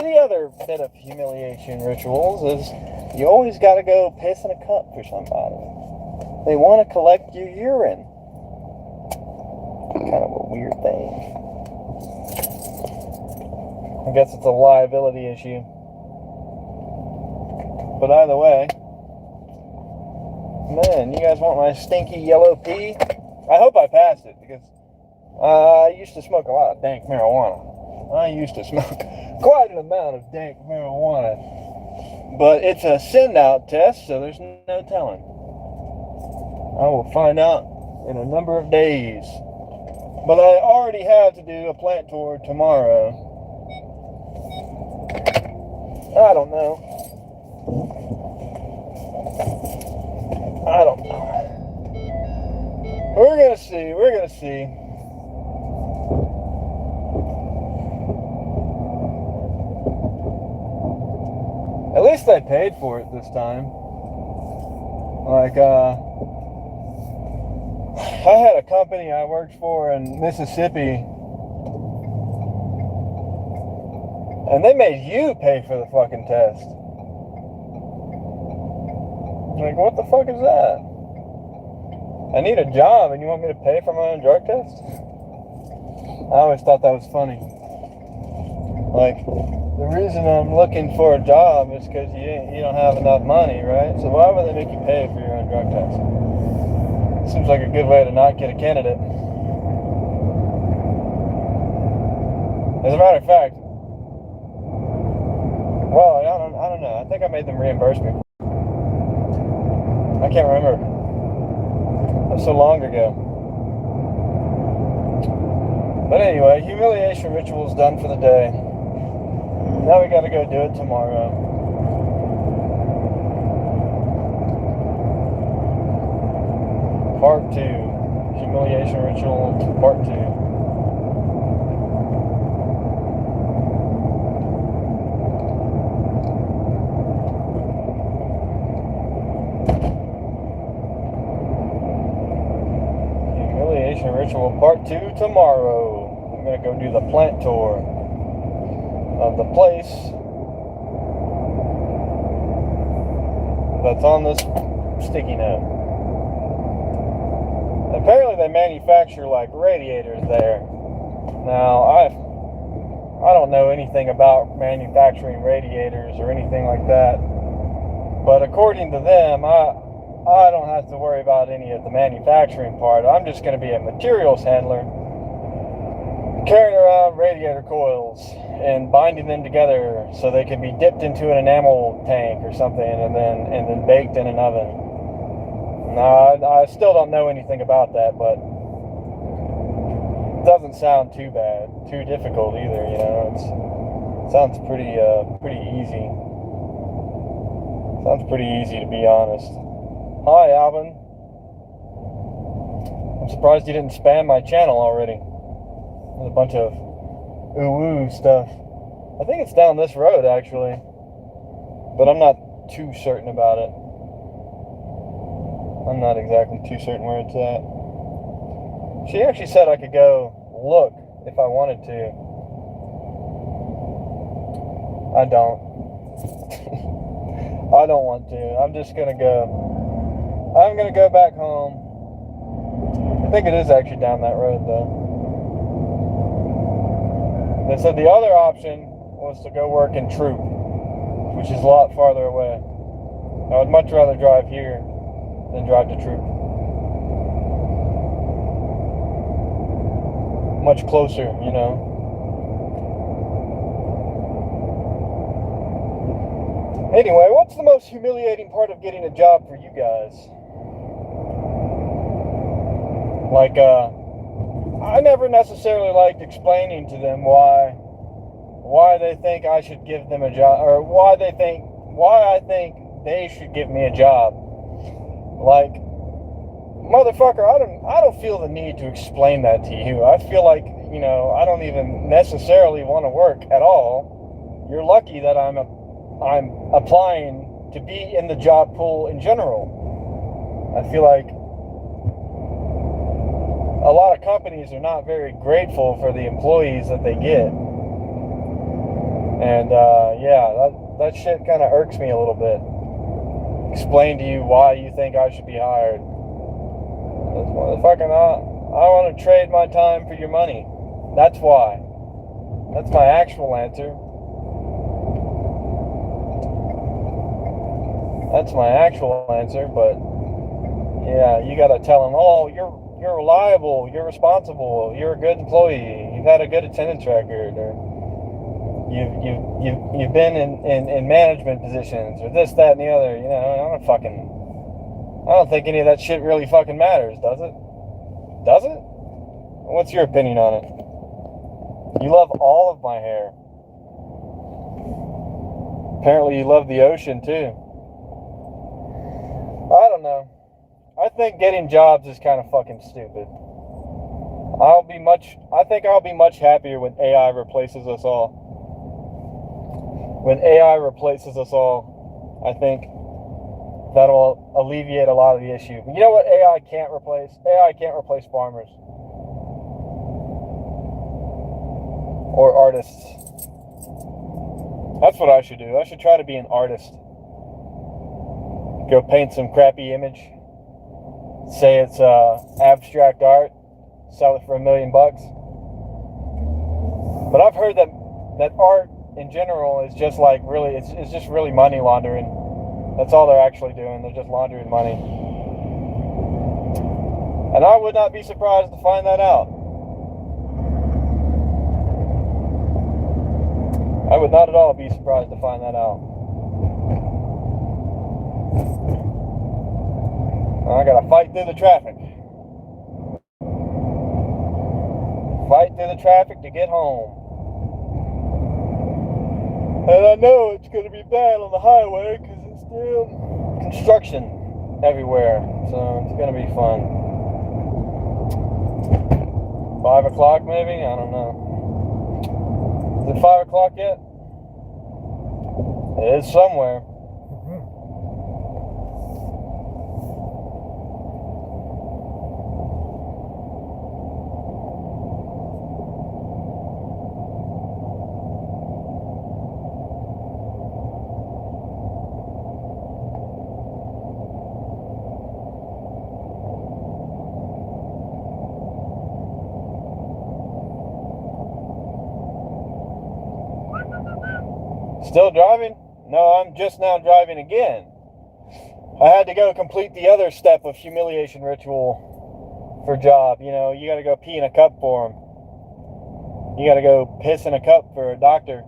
the other bit of humiliation rituals is you always got to go piss in a cup for somebody. They want to collect your urine. Kind of a weird thing. I guess it's a liability issue. But either way, man, you guys want my stinky yellow pee? I hope I passed it, because I used to smoke a lot of dank marijuana. I used to smoke quite an amount of dank marijuana. But it's a send-out test, so there's no telling. I will find out in a number of days. But I already have to do a plant tour tomorrow. I don't know. We're gonna see. At least I paid for it this time. Like, I had a company I worked for in Mississippi, and they made you pay for the fucking test. Like, what the fuck is that? I need a job and you want me to pay for my own drug test? I always thought that was funny. Like, the reason I'm looking for a job is because you don't have enough money, right? So why would they make you pay for your own drug test? Seems like a good way to not get a candidate. As a matter of fact, well, I don't know. I think I made them reimburse me. I can't remember. That was so long ago. But anyway, humiliation ritual is done for the day. Now we gotta go do it tomorrow. Part 2. Humiliation ritual, part 2. Ritual part 2 tomorrow. I'm gonna go do the plant tour of the place that's on this sticky note. Apparently they manufacture like radiators there. Now I don't know anything about manufacturing radiators or anything like that, but according to them, I don't have to worry about any of the manufacturing part. I'm just going to be a materials handler, carrying around radiator coils and binding them together so they can be dipped into an enamel tank or something and then baked in an oven. Now, I still don't know anything about that, but it doesn't sound too bad, too difficult either. You know, it sounds pretty easy. Sounds pretty easy, to be honest. Hi, Alvin. I'm surprised you didn't spam my channel already. There's a bunch of ooh-woo stuff. I think it's down this road, actually. But I'm not too certain about it. I'm not exactly too certain where it's at. She actually said I could go look if I wanted to. I don't. I don't want to. I'm just going to go. I'm going to go back home. I think it is actually down that road, though. They said the other option was to go work in Troop, which is a lot farther away. I would much rather drive here than drive to Troop. Much closer, you know. Anyway, what's the most humiliating part of getting a job for you guys? Like, I never necessarily liked explaining to them why they think I should give them a job, or why I think they should give me a job. Like, motherfucker, I don't feel the need to explain that to you. I feel like, you know, I don't even necessarily want to work at all. You're lucky that I'm applying to be in the job pool in general. I feel like a lot of companies are not very grateful for the employees that they get. And yeah, that shit kind of irks me a little bit. Explain to you why you think I should be hired. That's motherfucking, I want to trade my time for your money. That's why. That's my actual answer. That's my actual answer, but yeah, you gotta tell them, oh, you're reliable, you're responsible, you're a good employee, you've had a good attendance record, or you've been in management positions, or this, that, and the other. You know, I don't think any of that shit really fucking matters, does it? Does it? What's your opinion on it? You love all of my hair. Apparently you love the ocean too. I don't know. I think getting jobs is kind of fucking stupid. I think I'll be much happier when AI replaces us all. When AI replaces us all, I think that'll alleviate a lot of the issue. You know what AI can't replace? AI can't replace farmers. Or artists. That's what I should do. I should try to be an artist. Go paint some crappy image. Say it's abstract art. Sell it for $1 million. But I've heard that art in general is just like really, it's just really money laundering. That's all they're actually doing. They're just laundering money. And I would not be surprised to find that out. I would not at all be surprised to find that out. I gotta fight through the traffic. Fight through the traffic to get home. And I know it's gonna be bad on the highway because it's still construction everywhere. So it's gonna be fun. 5 o'clock maybe? I don't know. Is it 5 o'clock yet? It is somewhere. Still driving? No, I'm just now driving again. I had to go complete the other step of humiliation ritual for job. You know, you got to go pee in a cup for them. You got to go piss in a cup for a doctor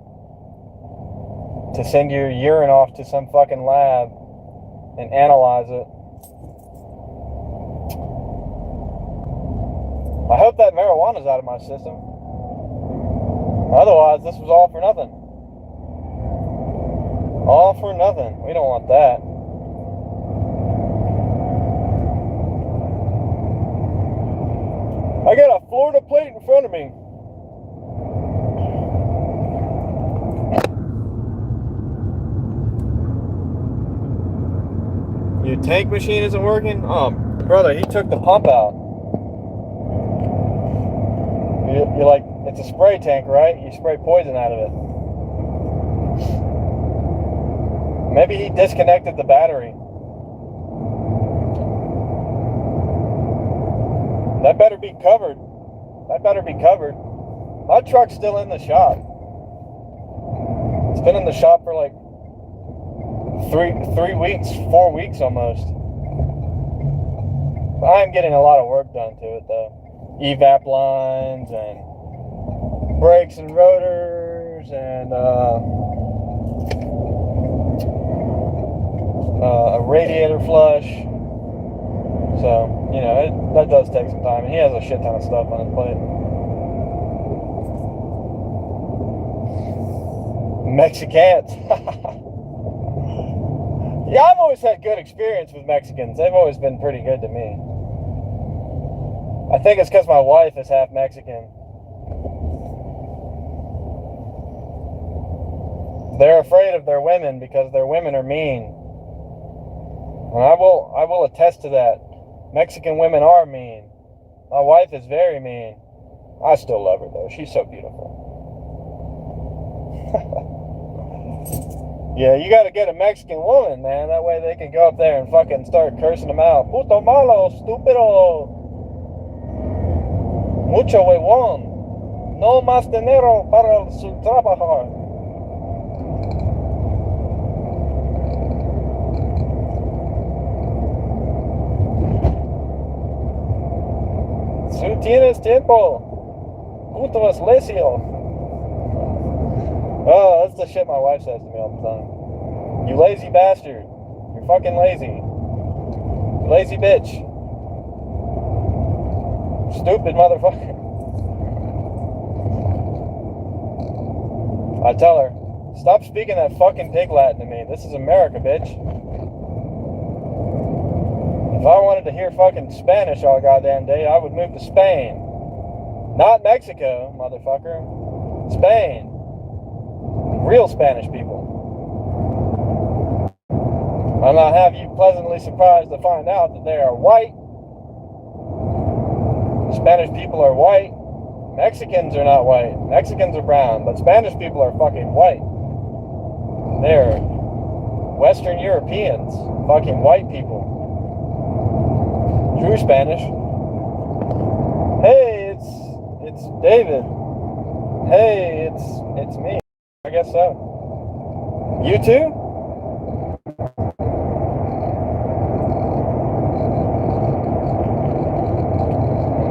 to send your urine off to some fucking lab and analyze it. I hope that marijuana's out of my system. Otherwise, this was all for nothing. All for nothing. We don't want that. I got a Florida plate in front of me. Your tank machine isn't working? Oh, brother, he took the pump out. You're like, it's a spray tank, right? You spray poison out of it. Maybe he disconnected the battery. That better be covered. That better be covered. My truck's still in the shop. It's been in the shop for like 3 weeks, 4 weeks almost. I'm getting a lot of work done to it though. Evap lines and brakes and rotors and a radiator flush. So, you know, that does take some time. And he has a shit ton of stuff on his plate. Mexicans. Yeah, I've always had good experience with Mexicans. They've always been pretty good to me. I think it's because my wife is half Mexican. They're afraid of their women because their women are mean. And I will attest to that. Mexican women are mean. My wife is very mean. I still love her though. She's so beautiful. Yeah, you gotta get a Mexican woman, man. That way they can go up there and fucking start cursing them out. Puto malo, stupido, mucho huevón, no más dinero para su trabajar. Si tienes tiempo, puto es lecio. Oh, that's the shit my wife says to me all the time. You lazy bastard. You're fucking lazy. Lazy bitch. Stupid motherfucker. I tell her, stop speaking that fucking pig Latin to me. This is America, bitch. If I wanted to hear fucking Spanish all goddamn day, I would move to Spain. Not Mexico, motherfucker. Spain. Real Spanish people. And I'll have you pleasantly surprised to find out that they are white. Spanish people are white. Mexicans are not white. Mexicans are brown, but Spanish people are fucking white. They're Western Europeans. Fucking white people. True Spanish. Hey, it's David. Hey, it's me. I guess so. You too?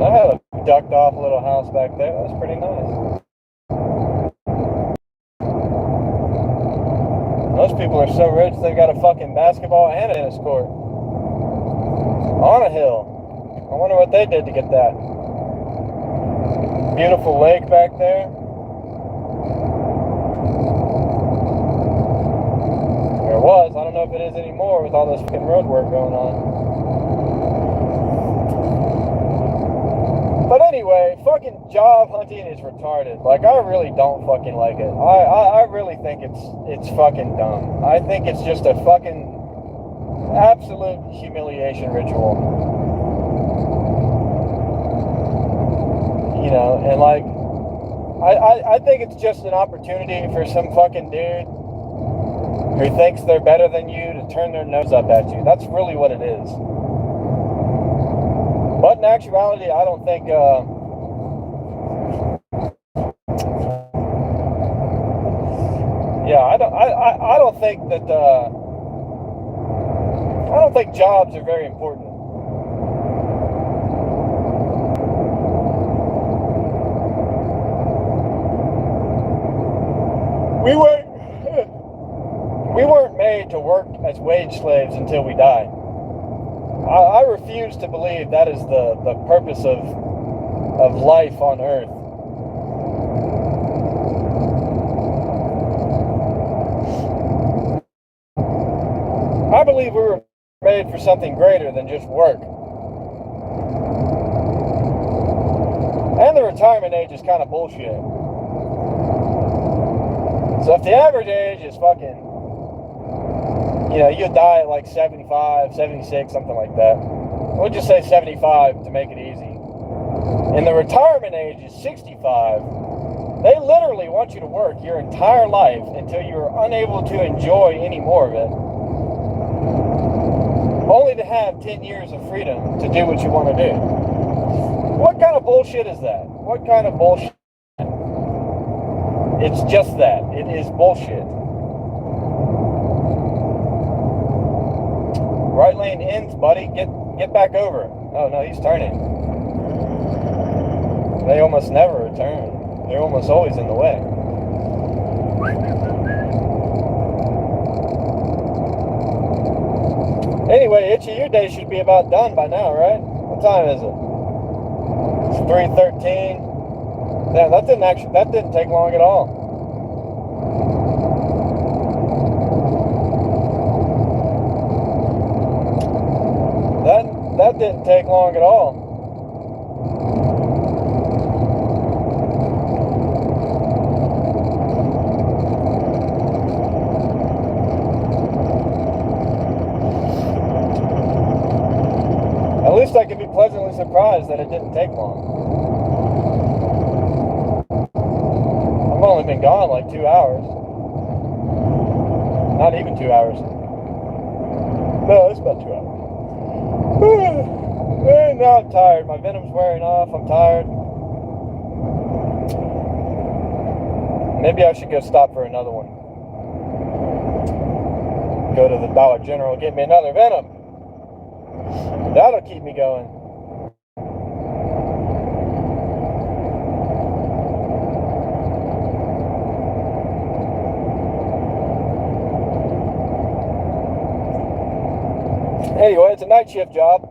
I had a ducked off little house back there. That was pretty nice. Most people are so rich they've got a fucking basketball and a tennis court. On a hill. I wonder what they did to get that. Beautiful lake back there. There was. I don't know if it is anymore with all this fucking road work going on. But anyway, fucking job hunting is retarded. Like, I really don't fucking like it. I really think it's fucking dumb. I think it's just a fucking absolute humiliation ritual. You know, and like, I think it's just an opportunity for some fucking dude who thinks they're better than you to turn their nose up at you. That's really what it is. But in actuality, I don't think, yeah, I don't think that, I don't think jobs are very important. We weren't made to work as wage slaves until we die. I refuse to believe that is the purpose of life on Earth. I believe we were made for something greater than just work. And the retirement age is kind of bullshit. So if the average age is fucking, you know, you die at like 75, 76, something like that. We'll just say 75 to make it easy. And the retirement age is 65. They literally want you to work your entire life until you're unable to enjoy any more of it. Only to have 10 years of freedom to do what you want to do. What kind of bullshit is that? What kind of bullshit? It's just that. It is bullshit. Right lane ends, buddy. Get back over. Oh no, he's turning. They almost never return. They're almost always in the way. Anyway, Itchy, your day should be about done by now, right? What time is it? It's 3:13. Damn, that didn't take long at all. That didn't take long at all. At least I can be pleasantly surprised that it didn't take long. I've only been gone like 2 hours. Not even 2 hours. No, it's about 2 hours. And now I'm tired. My venom's wearing off. I'm tired. Maybe I should go stop for another one. Go to the Dollar General, get me another venom. That'll keep me going. Anyway, it's a night shift job.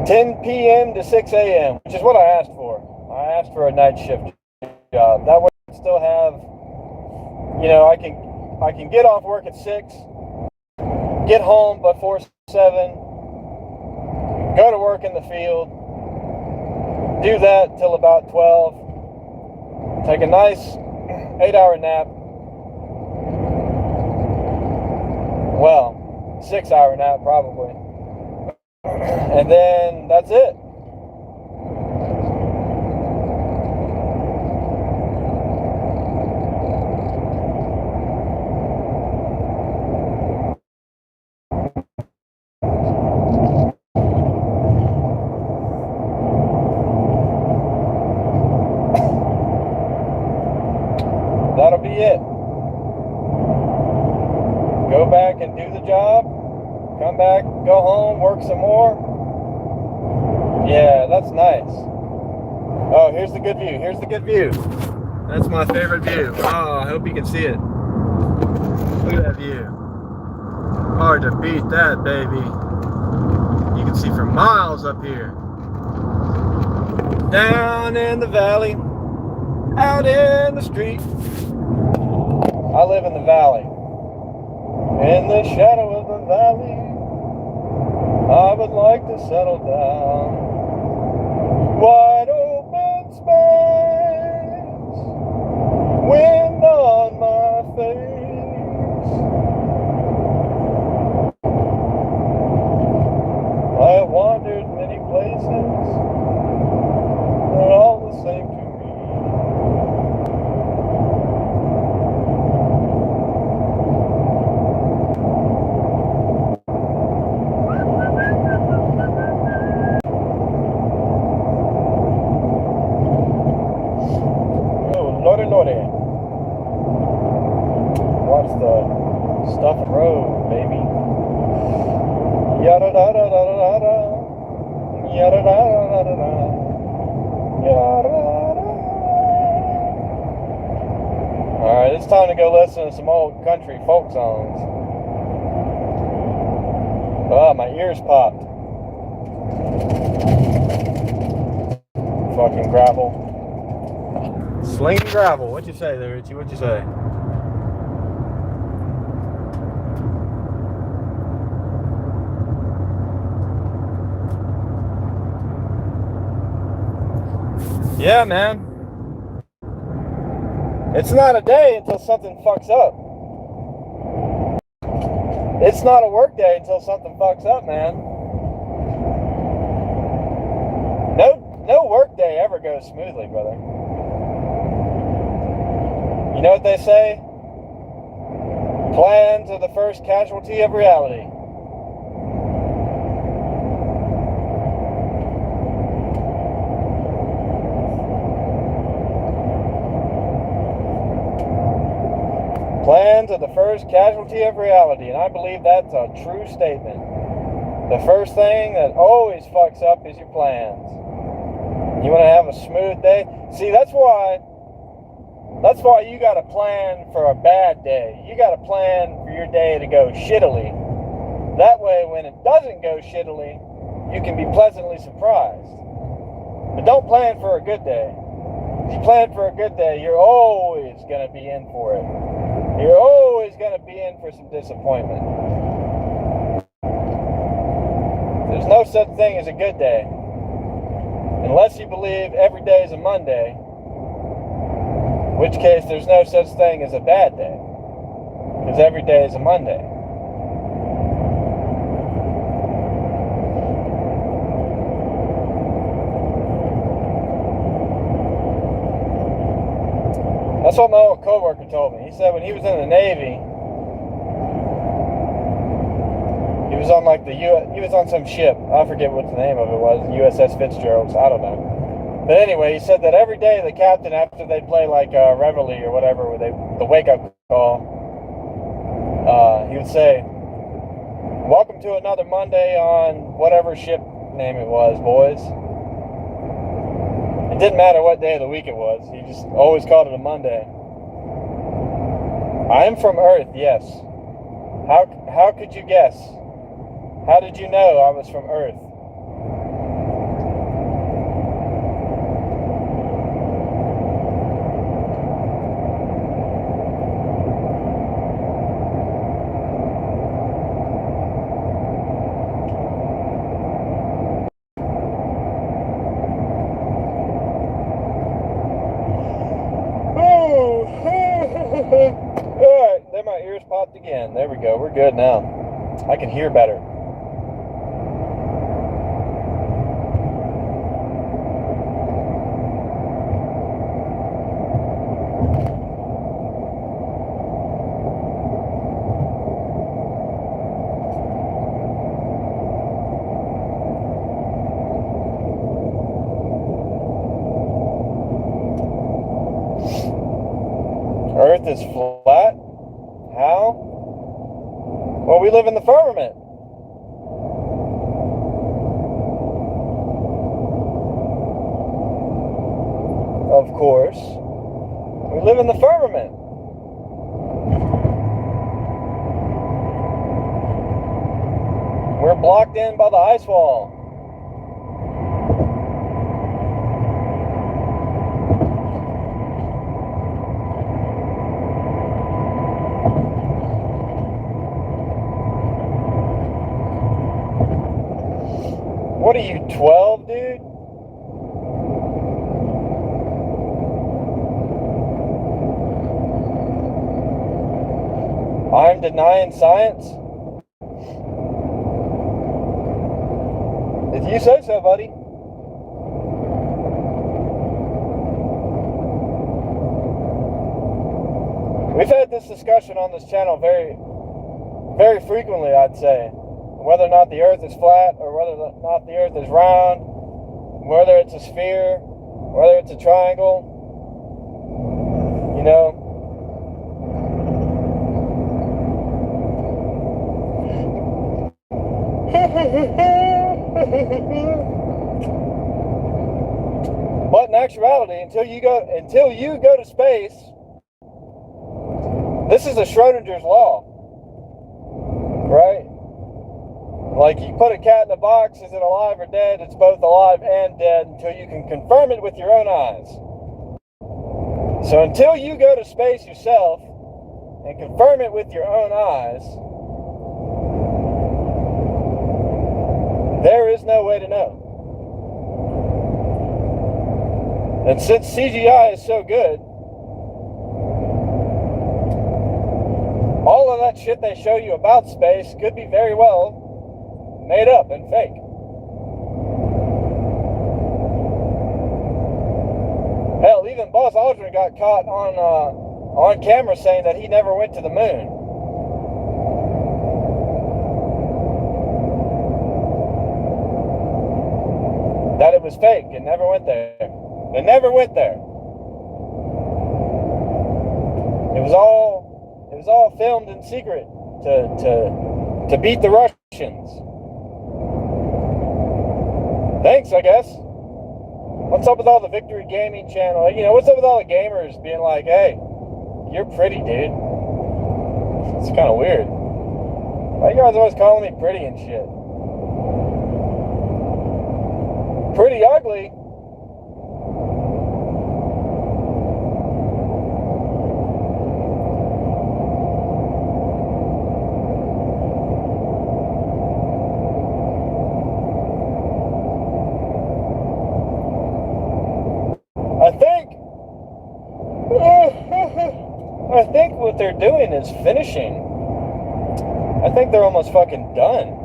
10 p.m. to 6 a.m., which is what I asked for. I asked for a night shift job. That way I can still have, I can get off work at 6, get home before 7, go to work in the field, do that till about 12, take a nice 8-hour nap. Well, 6-hour nap probably. And then that's it. That'll be it. Go back and do the job. Come back, go home, work some more. Yeah, that's nice. Oh, here's the good view. Here's the good view. That's my favorite view. Oh, I hope you can see it. Look at that view. Hard to beat that, baby. You can see for miles up here. Down in the valley, out in the street. I live in the valley. In the shadow of the valley, I would like to settle down. Wide open space, wind on my face. I have wandered many places, they're all the same to me. Watch the stuff road, baby. Yada da da da da da. Yada da da da da da. Yada da. Alright, it's time to go listen to some old country folk songs. Ah, my ears popped. Fucking gravel. Slinging gravel. What'd you say there, Richie? What'd you say? Yeah, man. It's not a day until something fucks up. It's not a work day until something fucks up, man. No work day ever goes smoothly, brother. You know what they say? Plans are the first casualty of reality. Plans are the first casualty of reality, and I believe that's a true statement. The first thing that always fucks up is your plans. You want to have a smooth day? See, that's why you got to plan for a bad day. You got to plan for your day to go shittily. That way, when it doesn't go shittily, you can be pleasantly surprised. But don't plan for a good day. If you plan for a good day, you're always going to be in for it. You're always going to be in for some disappointment. There's no such thing as a good day. Unless you believe every day is a Monday, in which case there's no such thing as a bad day, because every day is a Monday. That's what my old coworker told me. He said when he was in the Navy, was on like he was on some ship. I forget what the name of it was. USS Fitzgerald. I don't know. But anyway, he said that every day the captain, after they play like Reveille or whatever, where the wake up call, he would say, "Welcome to another Monday on whatever ship name it was, boys." It didn't matter what day of the week it was. He just always called it a Monday. I am from Earth, yes. How could you guess? How did you know I was from Earth? Alright, then my ears popped again. There we go. We're good now. I can hear better. Earth is flat? How? Well, we live in the firmament. Of course. We live in the firmament. We're blocked in by the ice wall. What are you, 12, dude? I'm denying science? If you say so, buddy. We've had this discussion on this channel very, very frequently, I'd say. Whether or not the Earth is flat, or whether or not the Earth is round, whether it's a sphere, whether it's a triangle, you know. But in actuality, until you go to space, this is a Schrodinger's law, right? Like, you put a cat in a box, is it alive or dead? It's both alive and dead until you can confirm it with your own eyes. So until you go to space yourself and confirm it with your own eyes, there is no way to know. And since CGI is so good, all of that shit they show you about space could be very well made up and fake. Hell, even Buzz Aldrin got caught on camera saying that he never went to the moon. That it was fake and never went there. They never went there. It was all filmed in secret to beat the Russians. Thanks, I guess. What's up with all the Victory Gaming channel? You know, what's up with all the gamers being like, "Hey, you're pretty, dude." It's kind of weird. Why you guys always calling me pretty and shit? Pretty ugly. I think what they're doing is finishing. I think they're almost fucking done.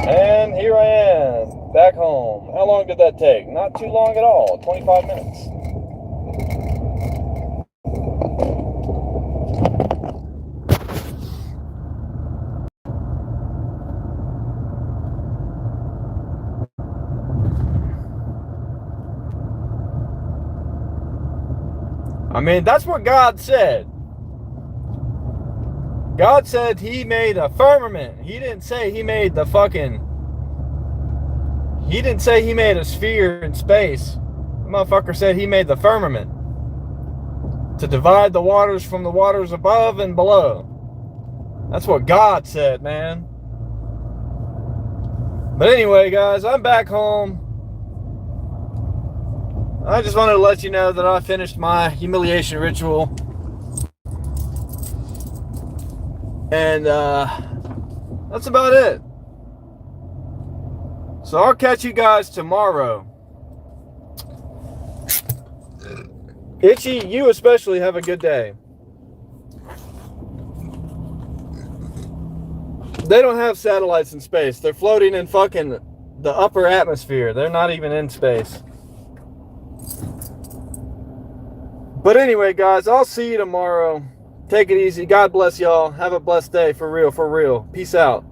And here I am, back home. How long did that take? Not too long at all, 25 minutes. I mean, that's what God said. God said he made a firmament. He didn't say he made the fucking... He didn't say he made a sphere in space. The motherfucker said he made the firmament to divide the waters from the waters above and below. That's what God said, man. But anyway, guys, I'm back home. I just wanted to let you know that I finished my humiliation ritual. And that's about it. So I'll catch you guys tomorrow. Itchy, you especially have a good day. They don't have satellites in space. They're floating in fucking the upper atmosphere. They're not even in space. But anyway, guys, I'll see you tomorrow. Take it easy. God bless y'all. Have a blessed day. For real, for real. Peace out.